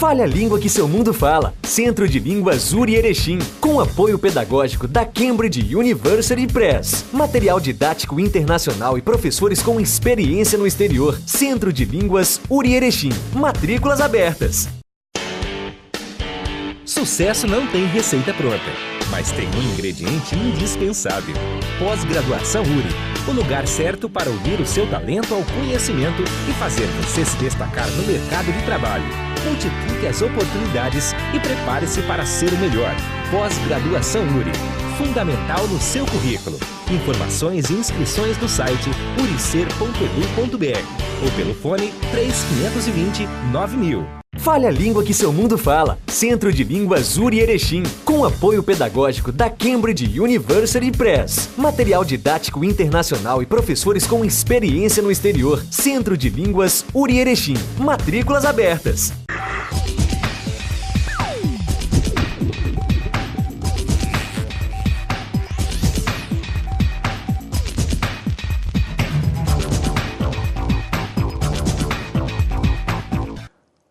Fale a língua que seu mundo fala. Centro de Línguas URI Erechim, com apoio pedagógico da Cambridge University Press. Material didático internacional e professores com experiência no exterior. Centro de Línguas URI Erechim. Matrículas abertas. Sucesso não tem receita pronta, mas tem um ingrediente indispensável. Pós-graduação URI, o lugar certo para unir o seu talento ao conhecimento e fazer você se destacar no mercado de trabalho. Multiplique as oportunidades e prepare-se para ser o melhor. Pós-graduação URI, fundamental no seu currículo. Informações e inscrições no site uricer.edu.br ou pelo fone 3520 9000. Fale a língua que seu mundo fala. Centro de Línguas URI Erechim, com apoio pedagógico da Cambridge University Press. Material didático internacional e professores com experiência no exterior. Centro de Línguas URI Erechim. Matrículas abertas.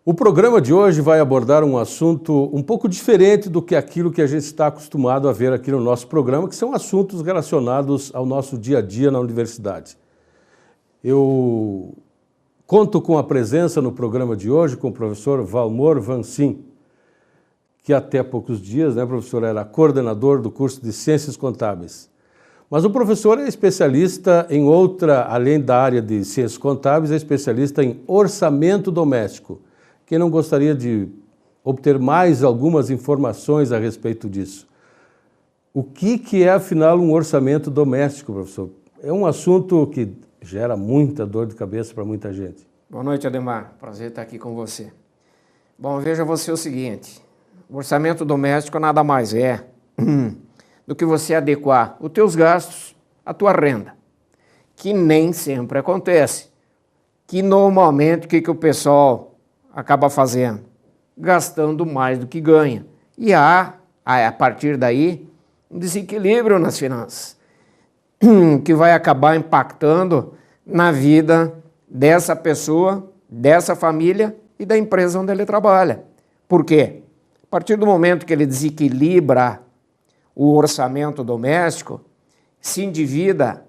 O programa de hoje vai abordar um assunto um pouco diferente do que aquilo que a gente está acostumado a ver aqui no nosso programa, que são assuntos relacionados ao nosso dia a dia na universidade. Eu conto com a presença no programa de hoje com o professor Valmor Vancin, que até poucos dias, professor, era coordenador do curso de Ciências Contábeis. Mas o professor é especialista em outra, além da área de Ciências Contábeis, é especialista em orçamento doméstico. Quem não gostaria de obter mais algumas informações a respeito disso? O que é, afinal, um orçamento doméstico, professor? É um assunto que gera muita dor de cabeça para muita gente. Boa noite, Ademar. Prazer estar aqui com você. Bom, veja você o seguinte. O orçamento doméstico nada mais é do que você adequar os teus gastos à tua renda, que nem sempre acontece. Que normalmente o que o pessoal acaba fazendo? Gastando mais do que ganha. E há, a partir daí, um desequilíbrio nas finanças, que vai acabar impactando na vida dessa pessoa, dessa família e da empresa onde ele trabalha. Por quê? A partir do momento que ele desequilibra o orçamento doméstico, se endivida,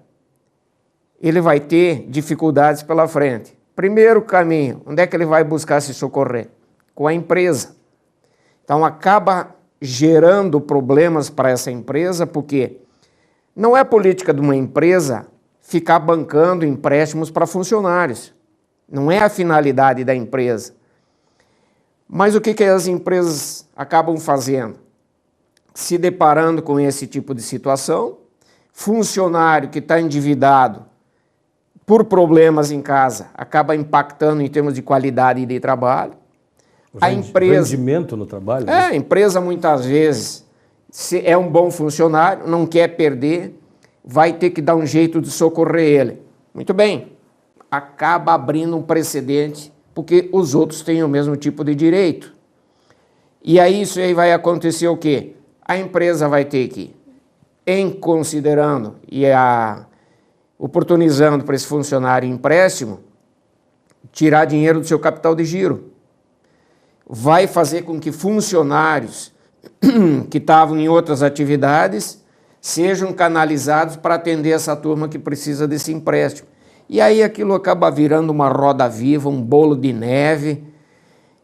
ele vai ter dificuldades pela frente. Primeiro caminho, onde é que ele vai buscar se socorrer? Com a empresa. Então acaba gerando problemas para essa empresa, porque não é política de uma empresa ficar bancando empréstimos para funcionários. Não é a finalidade da empresa. Mas o que as empresas acabam fazendo? Se deparando com esse tipo de situação, funcionário que está endividado por problemas em casa, acaba impactando em termos de qualidade de trabalho. A empresa, rendimento no trabalho? A empresa muitas vezes, se é um bom funcionário, não quer perder, vai ter que dar um jeito de socorrer ele. Muito bem, acaba abrindo um precedente, porque os outros têm o mesmo tipo de direito. E aí isso aí vai acontecer o quê? A empresa vai ter que, em considerando oportunizando para esse funcionário empréstimo, tirar dinheiro do seu capital de giro. Vai fazer com que funcionários que estavam em outras atividades sejam canalizados para atender essa turma que precisa desse empréstimo. E aí aquilo acaba virando uma roda viva, um bolo de neve,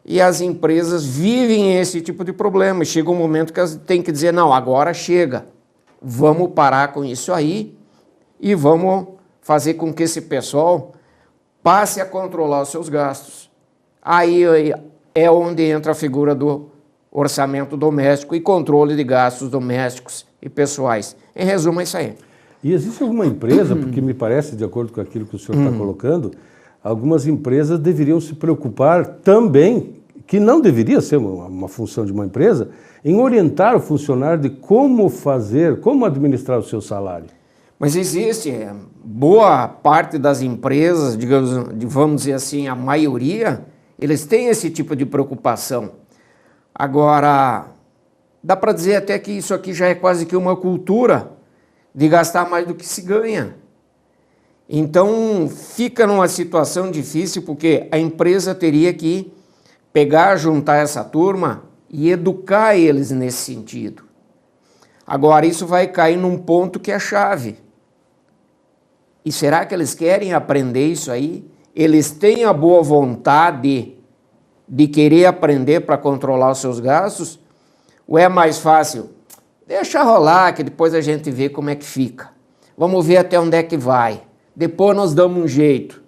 e as empresas vivem esse tipo de problema. Chega um momento que elas têm que dizer, não, agora chega, vamos parar com isso aí, e vamos fazer com que esse pessoal passe a controlar os seus gastos. Aí é onde entra a figura do orçamento doméstico e controle de gastos domésticos e pessoais. Em resumo, é isso aí. E existe alguma empresa, porque me parece, de acordo com aquilo que o senhor está colocando, algumas empresas deveriam se preocupar também, que não deveria ser uma função de uma empresa, em orientar o funcionário de como fazer, como administrar o seu salário. Mas existe, boa parte das empresas, digamos, vamos dizer assim, a maioria, eles têm esse tipo de preocupação. Agora, dá para dizer até que isso aqui já é quase que uma cultura de gastar mais do que se ganha. Então, fica numa situação difícil, porque a empresa teria que pegar, juntar essa turma e educar eles nesse sentido. Agora, isso vai cair num ponto que é chave. E será que eles querem aprender isso aí? Eles têm a boa vontade de querer aprender para controlar os seus gastos? Ou é mais fácil? Deixa rolar, que depois a gente vê como é que fica. Vamos ver até onde é que vai. Depois nós damos um jeito.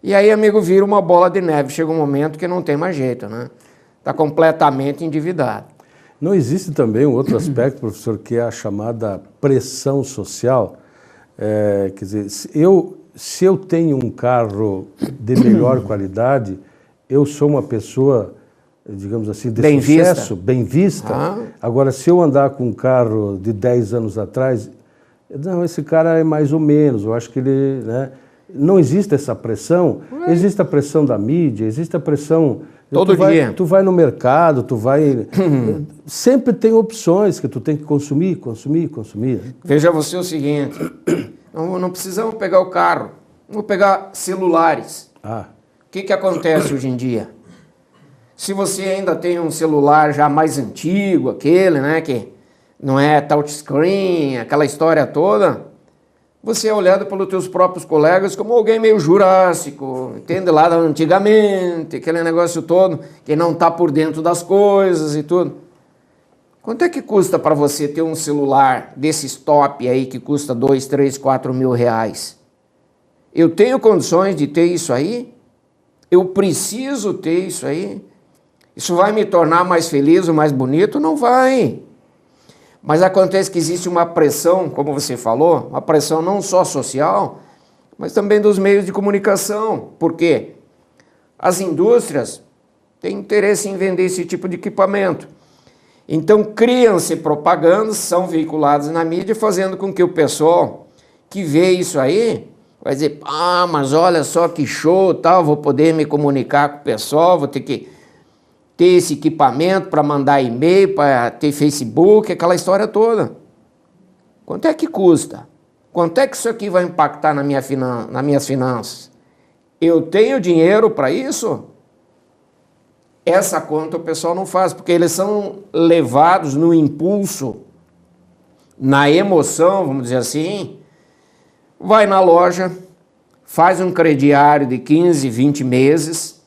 E aí, amigo, vira uma bola de neve. Chega um momento que não tem mais jeito, né? Está completamente endividado. Não existe também um outro aspecto, professor, que é a chamada pressão social? Quer dizer, se eu tenho um carro de melhor qualidade, eu sou uma pessoa, digamos assim, de sucesso, bem vista. Agora, se eu andar com um carro de 10 anos atrás, não, esse cara é mais ou menos, eu acho que ele... Né, não existe essa pressão, existe a pressão da mídia, existe a pressão... Todo dia. Tu vai no mercado, tu vai... Sempre tem opções que tu tem que consumir. Veja você o seguinte, não precisamos pegar o carro, vamos pegar celulares. O que acontece hoje em dia? Se você ainda tem um celular já mais antigo, aquele, né, que não é touchscreen, aquela história toda... Você é olhado pelos teus próprios colegas como alguém meio jurássico, entende? Lá antigamente, aquele negócio todo, que não está por dentro das coisas e tudo. Quanto é que custa para você ter um celular desses top aí que custa 2, 3, 4 mil reais? Eu tenho condições de ter isso aí? Eu preciso ter isso aí? Isso vai me tornar mais feliz ou mais bonito? Não vai. Mas acontece que existe uma pressão, como você falou, uma pressão não só social, mas também dos meios de comunicação. Por quê? As indústrias têm interesse em vender esse tipo de equipamento. Então criam-se propagandas, são veiculadas na mídia, fazendo com que o pessoal que vê isso aí vai dizer, mas olha só que show, tal, vou poder me comunicar com o pessoal, vou ter que ter esse equipamento para mandar e-mail, para ter Facebook, aquela história toda. Quanto é que custa? Quanto é que isso aqui vai impactar nas minhas finanças? Eu tenho dinheiro para isso? Essa conta o pessoal não faz, porque eles são levados no impulso, na emoção, vamos dizer assim. Vai na loja, faz um crediário de 15, 20 meses,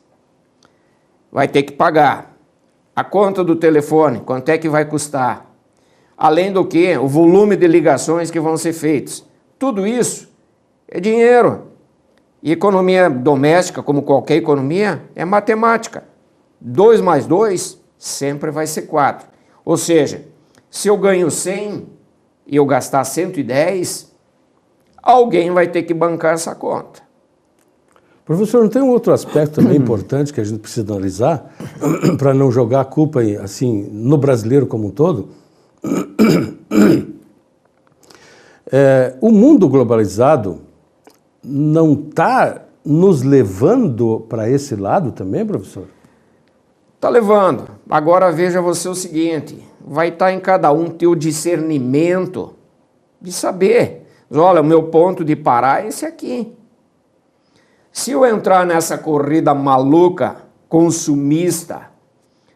vai ter que pagar. A conta do telefone, quanto é que vai custar? Além do que, o volume de ligações que vão ser feitas. Tudo isso é dinheiro. E economia doméstica, como qualquer economia, é matemática. 2 mais 2 sempre vai ser 4. Ou seja, se eu ganho 100 e eu gastar 110, alguém vai ter que bancar essa conta. Professor, não tem um outro aspecto também importante que a gente precisa analisar, para não jogar a culpa assim, no brasileiro como um todo? O mundo globalizado não está nos levando para esse lado também, professor? Está levando. Agora veja você o seguinte, vai estar em cada um ter o discernimento de saber. Olha, o meu ponto de parar é esse aqui. Se eu entrar nessa corrida maluca, consumista,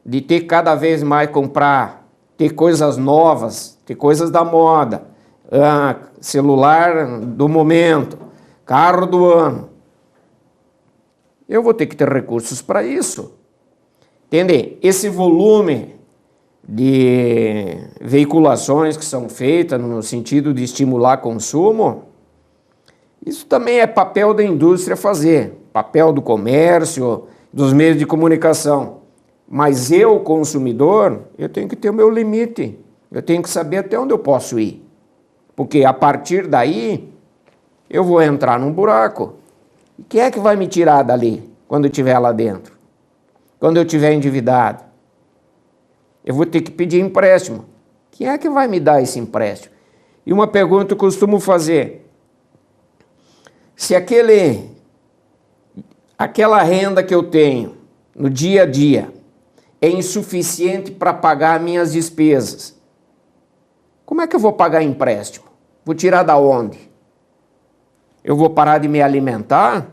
de ter cada vez mais comprar, ter coisas novas, ter coisas da moda, celular do momento, carro do ano, eu vou ter que ter recursos para isso. Entende? Esse volume de veiculações que são feitas no sentido de estimular consumo, isso também é papel da indústria fazer, papel do comércio, dos meios de comunicação. Mas eu, consumidor, eu tenho que ter o meu limite, eu tenho que saber até onde eu posso ir. Porque a partir daí, eu vou entrar num buraco. E quem é que vai me tirar dali, quando eu estiver lá dentro? Quando eu estiver endividado? Eu vou ter que pedir empréstimo. Quem é que vai me dar esse empréstimo? E uma pergunta que eu costumo fazer: se aquela renda que eu tenho no dia a dia é insuficiente para pagar minhas despesas, como é que eu vou pagar empréstimo? Vou tirar da onde? Eu vou parar de me alimentar?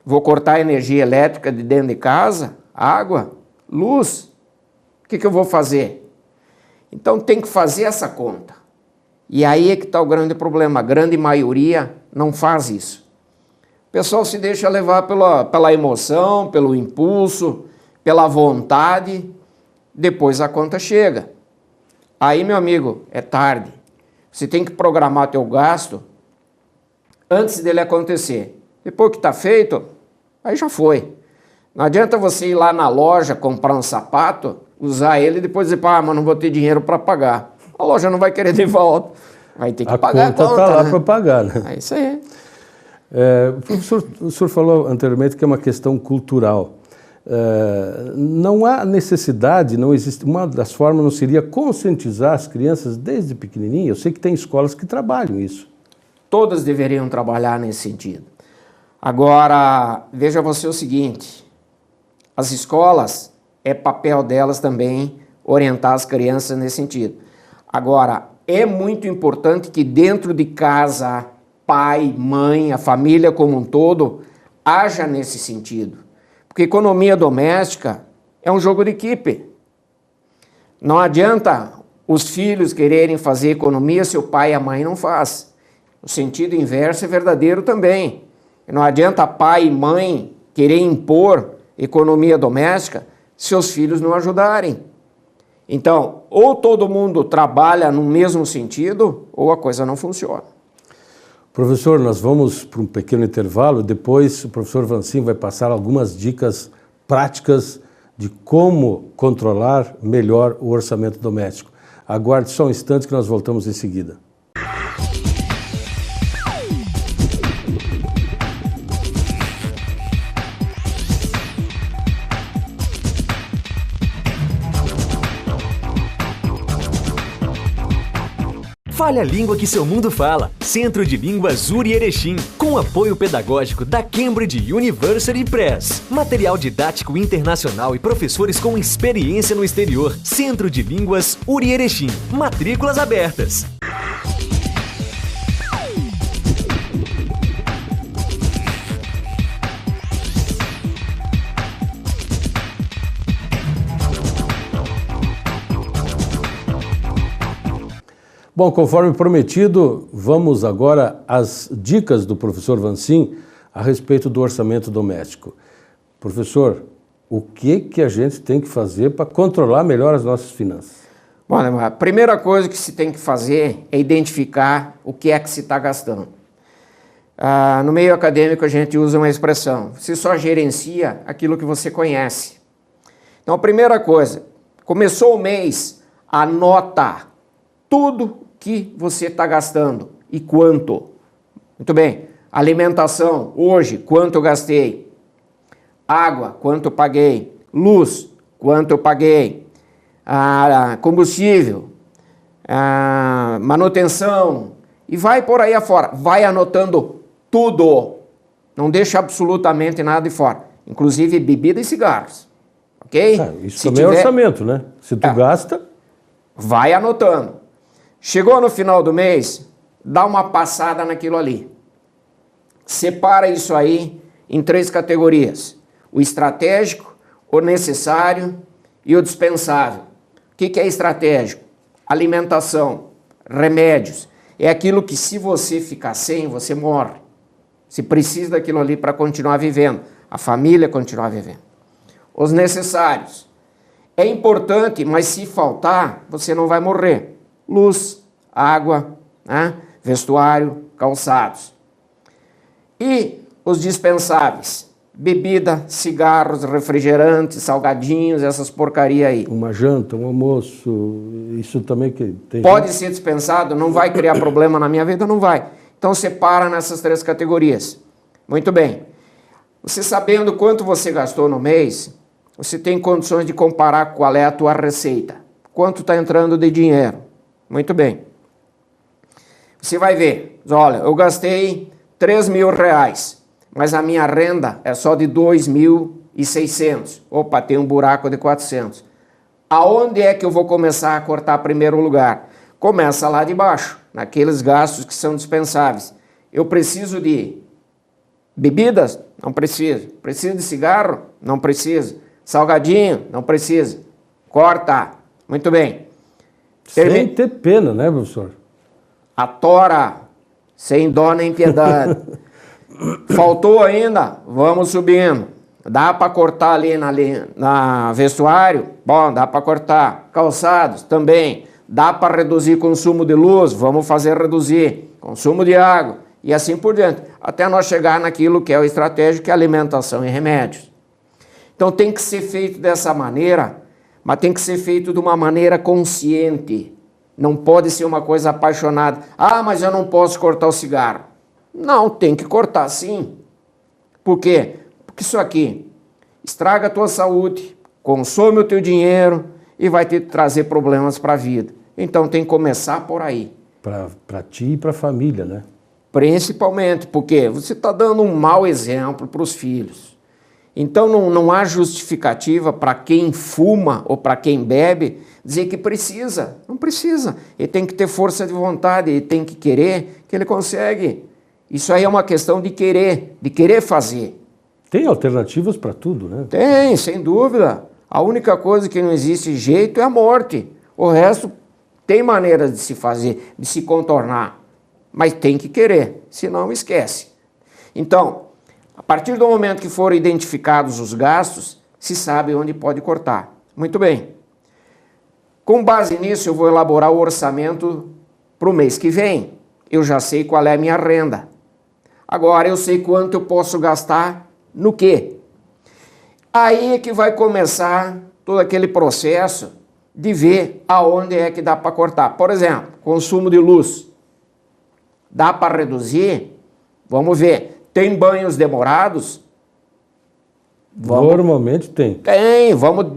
Vou cortar a energia elétrica de dentro de casa, água, luz. O que eu vou fazer? Então tem que fazer essa conta. E aí é que está o grande problema. A grande maioria não faz isso. O pessoal se deixa levar pela emoção, pelo impulso, pela vontade. Depois a conta chega. Aí, meu amigo, é tarde. Você tem que programar teu gasto antes dele acontecer. Depois que está feito, aí já foi. Não adianta você ir lá na loja comprar um sapato, usar ele e depois dizer, mas não vou ter dinheiro para pagar. A loja não vai querer de volta. Vai ter que pagar a conta. Está lá para pagar, né? É isso aí. Professor, o senhor falou anteriormente que é uma questão cultural. Não há necessidade, não existe, uma das formas não seria conscientizar as crianças desde pequenininho? Eu sei que tem escolas que trabalham isso. Todas deveriam trabalhar nesse sentido. Agora, veja você o seguinte, as escolas, é papel delas também orientar as crianças nesse sentido. Agora, é muito importante que dentro de casa, pai, mãe, a família como um todo, haja nesse sentido. Porque economia doméstica é um jogo de equipe. Não adianta os filhos quererem fazer economia se o pai e a mãe não fazem. O sentido inverso é verdadeiro também. Não adianta pai e mãe querer impor economia doméstica se os filhos não ajudarem. Então, ou todo mundo trabalha no mesmo sentido, ou a coisa não funciona. Professor, nós vamos para um pequeno intervalo, depois o professor Vancim vai passar algumas dicas práticas de como controlar melhor o orçamento doméstico. Aguarde só um instante que nós voltamos em seguida. Fale a língua que seu mundo fala. Centro de Línguas URI Erechim, com apoio pedagógico da Cambridge University Press. Material didático internacional e professores com experiência no exterior. Centro de Línguas URI Erechim. Matrículas abertas. Bom, conforme prometido, vamos agora às dicas do professor Vancim a respeito do orçamento doméstico. Professor, o que a gente tem que fazer para controlar melhor as nossas finanças? Bom, a primeira coisa que se tem que fazer é identificar o que é que se está gastando. No meio acadêmico a gente usa uma expressão, você só gerencia aquilo que você conhece. Então a primeira coisa, começou o mês, anota tudo que você está gastando e quanto. Muito bem, alimentação, hoje, quanto eu gastei? Água, quanto eu paguei? Luz, quanto eu paguei? Combustível, manutenção, e vai por aí afora. Vai anotando tudo. Não deixa absolutamente nada de fora, inclusive bebida e cigarros. Ok? Isso também é orçamento, né? Se tu gasta... Vai anotando. Chegou no final do mês, dá uma passada naquilo ali. Separa isso aí em 3 categorias. O estratégico, o necessário e o dispensável. O que é estratégico? Alimentação, remédios. É aquilo que se você ficar sem, você morre. Você precisa daquilo ali para continuar vivendo. A família continuar vivendo. Os necessários. É importante, mas se faltar, você não vai morrer. Luz, água, né? Vestuário, calçados. E os dispensáveis, bebida, cigarros, refrigerantes, salgadinhos, essas porcaria aí. Uma janta, um almoço, isso também que tem... Pode ser dispensado, não vai criar problema na minha vida, não vai. Então separa nessas 3 categorias. Muito bem. Você sabendo quanto você gastou no mês, você tem condições de comparar qual é a tua receita. Quanto está entrando de dinheiro. Muito bem. Você vai ver, olha, eu gastei R$3.000, mas a minha renda é só de 2.600. Opa, tem um buraco de 400. Aonde é que eu vou começar a cortar primeiro lugar? Começa lá de baixo, naqueles gastos que são dispensáveis. Eu preciso de Bebidas? Não precisa. Precisa de cigarro? Não precisa. Salgadinho? Não precisa. Corta. Muito bem. Sem ter pena, né, professor? A tora, sem dó nem piedade. Faltou ainda? Vamos subindo. Dá para cortar ali na vestuário? Bom, dá para cortar. Calçados? Também. Dá para reduzir consumo de luz? Vamos fazer reduzir. Consumo de água. E assim por diante. Até nós chegar naquilo que é o estratégico, que é alimentação e remédios. Então tem que ser feito dessa maneira, mas tem que ser feito de uma maneira consciente. Não pode ser uma coisa apaixonada. Ah, mas eu não posso cortar o cigarro. Não, tem que cortar sim. Por quê? Porque isso aqui estraga a tua saúde, consome o teu dinheiro e vai te trazer problemas para a vida. Então tem que começar por aí. Para ti e para a família, né? Principalmente porque você está dando um mau exemplo para os filhos. Então não há justificativa para quem fuma ou para quem bebe dizer que precisa. Não precisa. Ele tem que ter força de vontade, ele tem que querer, que ele consegue. Isso aí é uma questão de querer fazer. Tem alternativas para tudo, né? Tem, sem dúvida. A única coisa que não existe jeito é a morte. O resto tem maneiras de se fazer, de se contornar. Mas tem que querer, senão esquece. Então, a partir do momento que forem identificados os gastos, se sabe onde pode cortar. Muito bem. Com base nisso, eu vou elaborar o orçamento para o mês que vem. Eu já sei qual é a minha renda. Agora eu sei quanto eu posso gastar no quê? Aí é que vai começar todo aquele processo de ver aonde é que dá para cortar. Por exemplo, consumo de luz. Dá para reduzir? Vamos ver. Tem banhos demorados? Normalmente tem. Tem, vamos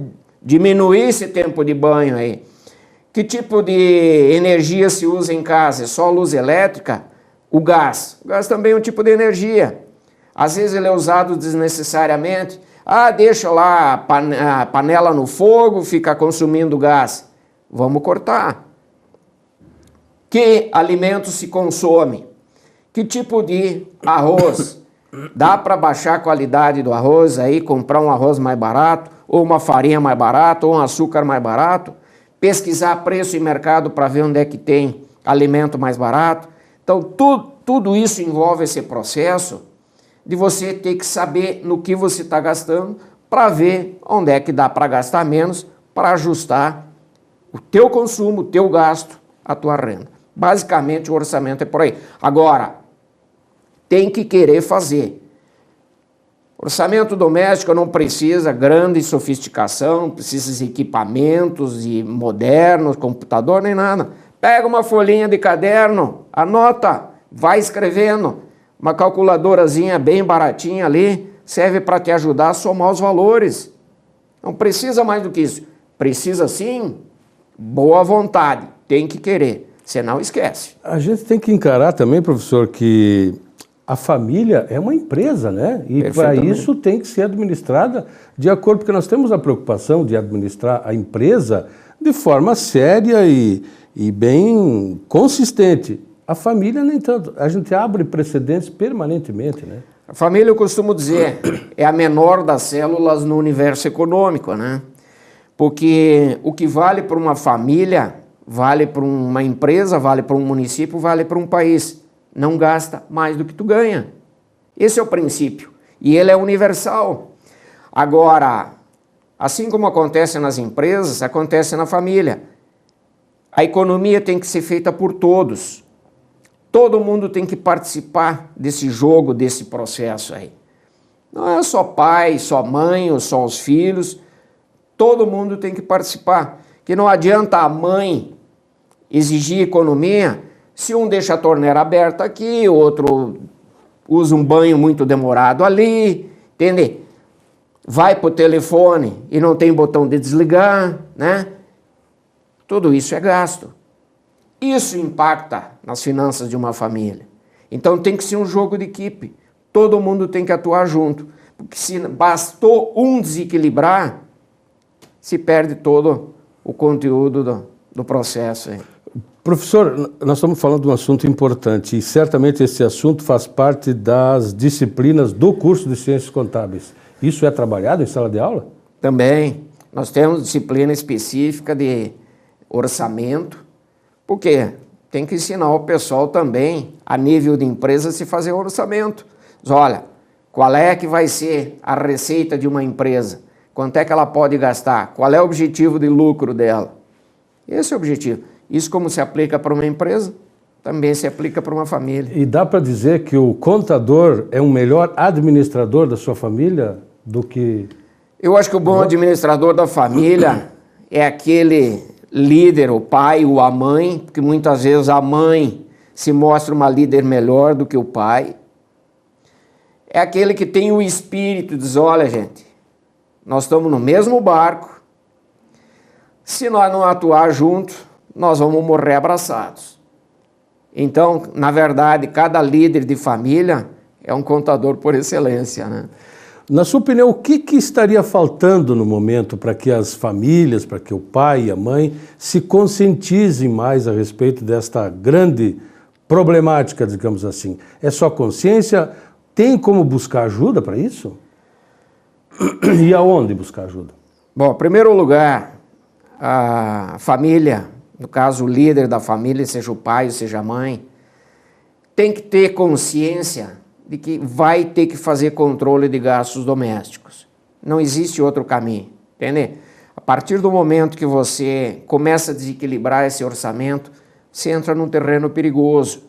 diminuir esse tempo de banho aí. Que tipo de energia se usa em casa? É só luz elétrica? O gás. O gás também é um tipo de energia. Às vezes ele é usado desnecessariamente. Ah, deixa lá a panela no fogo, fica consumindo gás. Vamos cortar. Que alimento se consome? Que tipo de arroz? Dá para baixar a qualidade do arroz aí, comprar um arroz mais barato, ou uma farinha mais barata, ou um açúcar mais barato? Pesquisar preço em mercado para ver onde é que tem alimento mais barato. Então, tudo isso envolve esse processo de você ter que saber no que você está gastando para ver onde é que dá para gastar menos, para ajustar o teu consumo, o teu gasto, a tua renda. Basicamente, o orçamento é por aí. Agora, tem que querer fazer. Orçamento doméstico não precisa grande sofisticação, precisa de equipamentos e modernos, computador, nem nada. Pega uma folhinha de caderno, anota, vai escrevendo. Uma calculadorazinha bem baratinha ali, serve para te ajudar a somar os valores. Não precisa mais do que isso. Precisa sim, boa vontade, tem que querer, senão esquece. A gente tem que encarar também, professor, que a família é uma empresa, né? E para isso tem que ser administrada de acordo, porque nós temos a preocupação de administrar a empresa de forma séria e bem consistente. A família nem tanto. A gente abre precedentes permanentemente, né? A família, eu costumo dizer, é a menor das células no universo econômico, né? Porque o que vale para uma família, vale para uma empresa, vale para um município, vale para um país. Não gasta mais do que tu ganha. Esse é o princípio. E ele é universal. Agora, assim como acontece nas empresas, acontece na família. A economia tem que ser feita por todos. Todo mundo tem que participar desse jogo, desse processo aí. Não é só pai, só mãe, ou só os filhos. Todo mundo tem que participar. Que não adianta a mãe exigir economia se um deixa a torneira aberta aqui, o outro usa um banho muito demorado ali, entende? Vai para o telefone e não tem botão de desligar, né? Tudo isso é gasto. Isso impacta nas finanças de uma família. Então tem que ser um jogo de equipe. Todo mundo tem que atuar junto. Porque se bastou um desequilibrar, se perde todo o conteúdo do processo aí. Professor, nós estamos falando de um assunto importante e certamente esse assunto faz parte das disciplinas do curso de Ciências Contábeis. Isso é trabalhado em sala de aula? Também. Nós temos disciplina específica de orçamento, porque tem que ensinar o pessoal também, a nível de empresa, se fazer orçamento. Diz, olha, qual é que vai ser a receita de uma empresa? Quanto é que ela pode gastar? Qual é o objetivo de lucro dela? Esse é o objetivo. Isso como se aplica para uma empresa, também se aplica para uma família. E dá para dizer que o contador é um melhor administrador da sua família do que... Eu acho que o bom administrador da família é aquele líder, o pai ou a mãe, porque muitas vezes a mãe se mostra uma líder melhor do que o pai. É aquele que tem o espírito, diz, olha gente, nós estamos no mesmo barco, se nós não atuar juntos, nós vamos morrer abraçados. Então, na verdade, cada líder de família é um contador por excelência, né? Na sua opinião, o que estaria faltando no momento para que as famílias, para que o pai e a mãe se conscientizem mais a respeito desta grande problemática, digamos assim? É só consciência? Tem como buscar ajuda para isso? E aonde buscar ajuda? Bom, em primeiro lugar, a família, no caso o líder da família, seja o pai ou seja a mãe, tem que ter consciência de que vai ter que fazer controle de gastos domésticos. Não existe outro caminho, entende? A partir do momento que você começa a desequilibrar esse orçamento, você entra num terreno perigoso.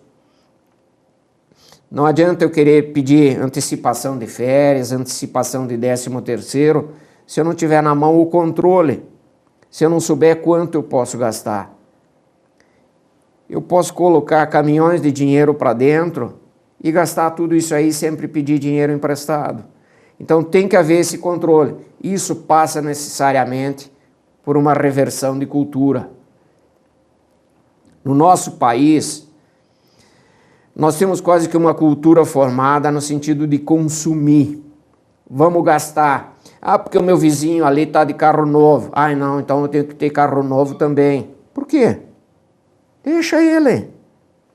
Não adianta eu querer pedir antecipação de férias, antecipação de 13º, se eu não tiver na mão o controle, se eu não souber quanto eu posso gastar. Eu posso colocar caminhões de dinheiro para dentro e gastar tudo isso aí, sempre pedir dinheiro emprestado. Então tem que haver esse controle. Isso passa necessariamente por uma reversão de cultura. No nosso país, nós temos quase que uma cultura formada no sentido de consumir. Vamos gastar. Ah, porque o meu vizinho ali está de carro novo. Ah, não, então eu tenho que ter carro novo também. Por quê? Deixa ele.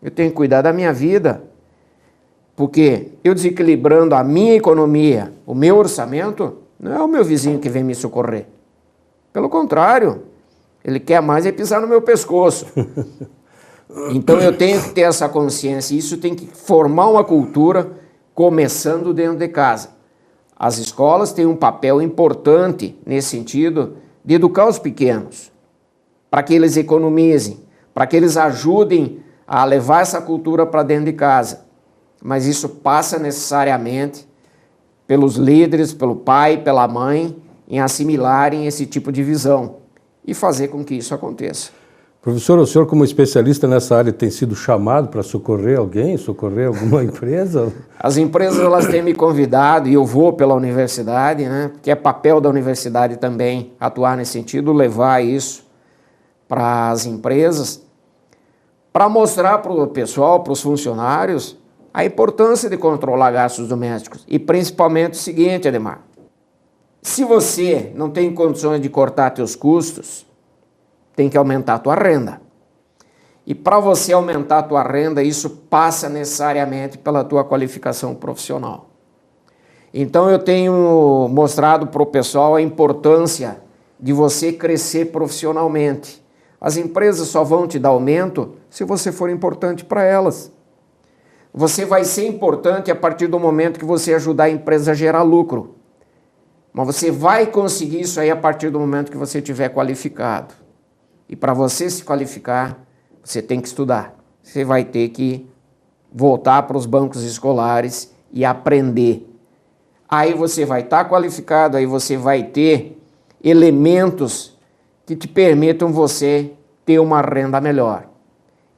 Eu tenho que cuidar da minha vida. Porque eu desequilibrando a minha economia, o meu orçamento, não é o meu vizinho que vem me socorrer. Pelo contrário, ele quer mais é pisar no meu pescoço. Então eu tenho que ter essa consciência, isso tem que formar uma cultura começando dentro de casa. As escolas têm um papel importante nesse sentido de educar os pequenos, para que eles economizem, para que eles ajudem a levar essa cultura para dentro de casa. Mas isso passa necessariamente pelos líderes, pelo pai, pela mãe, em assimilarem esse tipo de visão e fazer com que isso aconteça. Professor, o senhor como especialista nessa área tem sido chamado para socorrer alguém, socorrer alguma empresa? As empresas elas têm me convidado e eu vou pela universidade, né? Porque é papel da universidade também atuar nesse sentido, levar isso para as empresas, para mostrar para o pessoal, para os funcionários, a importância de controlar gastos domésticos. E principalmente o seguinte, Ademar, se você não tem condições de cortar seus custos, tem que aumentar a tua renda. E para você aumentar a tua renda, isso passa necessariamente pela tua qualificação profissional. Então eu tenho mostrado para o pessoal a importância de você crescer profissionalmente. As empresas só vão te dar aumento se você for importante para elas. Você vai ser importante a partir do momento que você ajudar a empresa a gerar lucro. Mas você vai conseguir isso aí a partir do momento que você estiver qualificado. E para você se qualificar, você tem que estudar. Você vai ter que voltar para os bancos escolares e aprender. Aí você vai estar qualificado, aí você vai ter elementos que te permitam você ter uma renda melhor.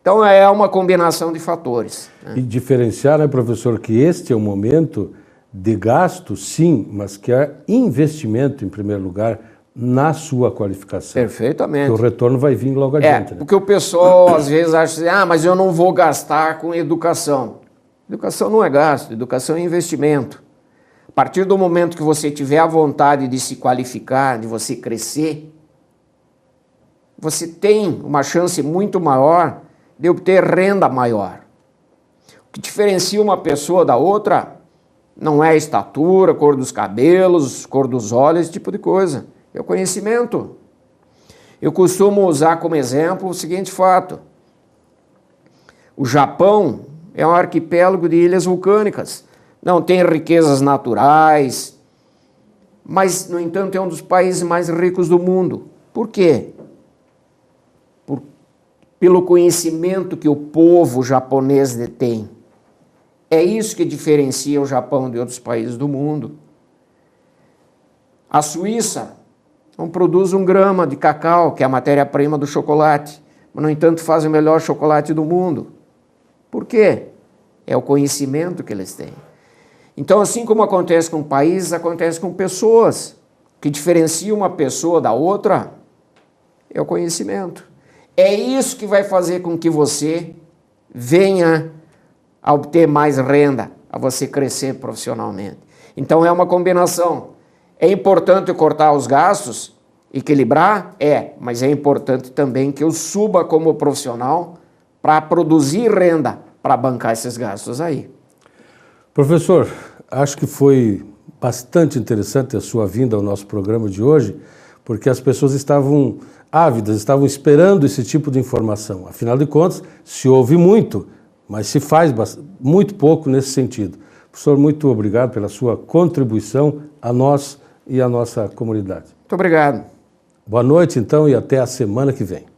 Então é uma combinação de fatores, né? E diferenciar, né, professor, que este é um momento de gasto, sim, mas que é investimento, em primeiro lugar, na sua qualificação. Perfeitamente. Que o retorno vai vir logo adiante. Porque o pessoal às vezes acha assim, mas eu não vou gastar com educação. Educação não é gasto, educação é investimento. A partir do momento que você tiver a vontade de se qualificar, de você crescer, você tem uma chance muito maior de obter renda maior. O que diferencia uma pessoa da outra não é a estatura, cor dos cabelos, cor dos olhos, esse tipo de coisa. É o conhecimento. Eu costumo usar como exemplo o seguinte fato. O Japão é um arquipélago de ilhas vulcânicas. Não tem riquezas naturais, mas, no entanto, é um dos países mais ricos do mundo. Por quê? Pelo conhecimento que o povo japonês detém. É isso que diferencia o Japão de outros países do mundo. A Suíça não produz 1 grama de cacau, que é a matéria-prima do chocolate, mas, no entanto, faz o melhor chocolate do mundo. Por quê? É o conhecimento que eles têm. Então, assim como acontece com países, acontece com pessoas. O que diferencia uma pessoa da outra é o conhecimento. É isso que vai fazer com que você venha a obter mais renda, a você crescer profissionalmente. Então é uma combinação. É importante cortar os gastos, equilibrar? Mas é importante também que eu suba como profissional para produzir renda, para bancar esses gastos aí. Professor, acho que foi bastante interessante a sua vinda ao nosso programa de hoje, porque as pessoas estavam ávidas, estavam esperando esse tipo de informação. Afinal de contas, se ouve muito, mas se faz muito pouco nesse sentido. Professor, muito obrigado pela sua contribuição a nós e à nossa comunidade. Muito obrigado. Boa noite, então, e até a semana que vem.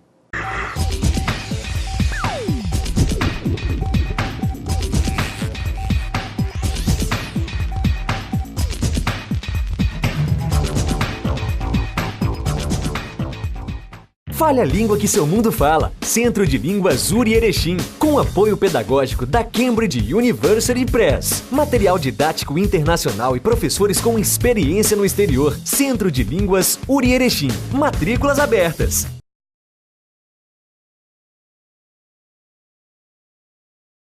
Fale a língua que seu mundo fala. Centro de Línguas URI Erechim, com apoio pedagógico da Cambridge University Press. Material didático internacional e professores com experiência no exterior. Centro de Línguas URI Erechim. Matrículas abertas.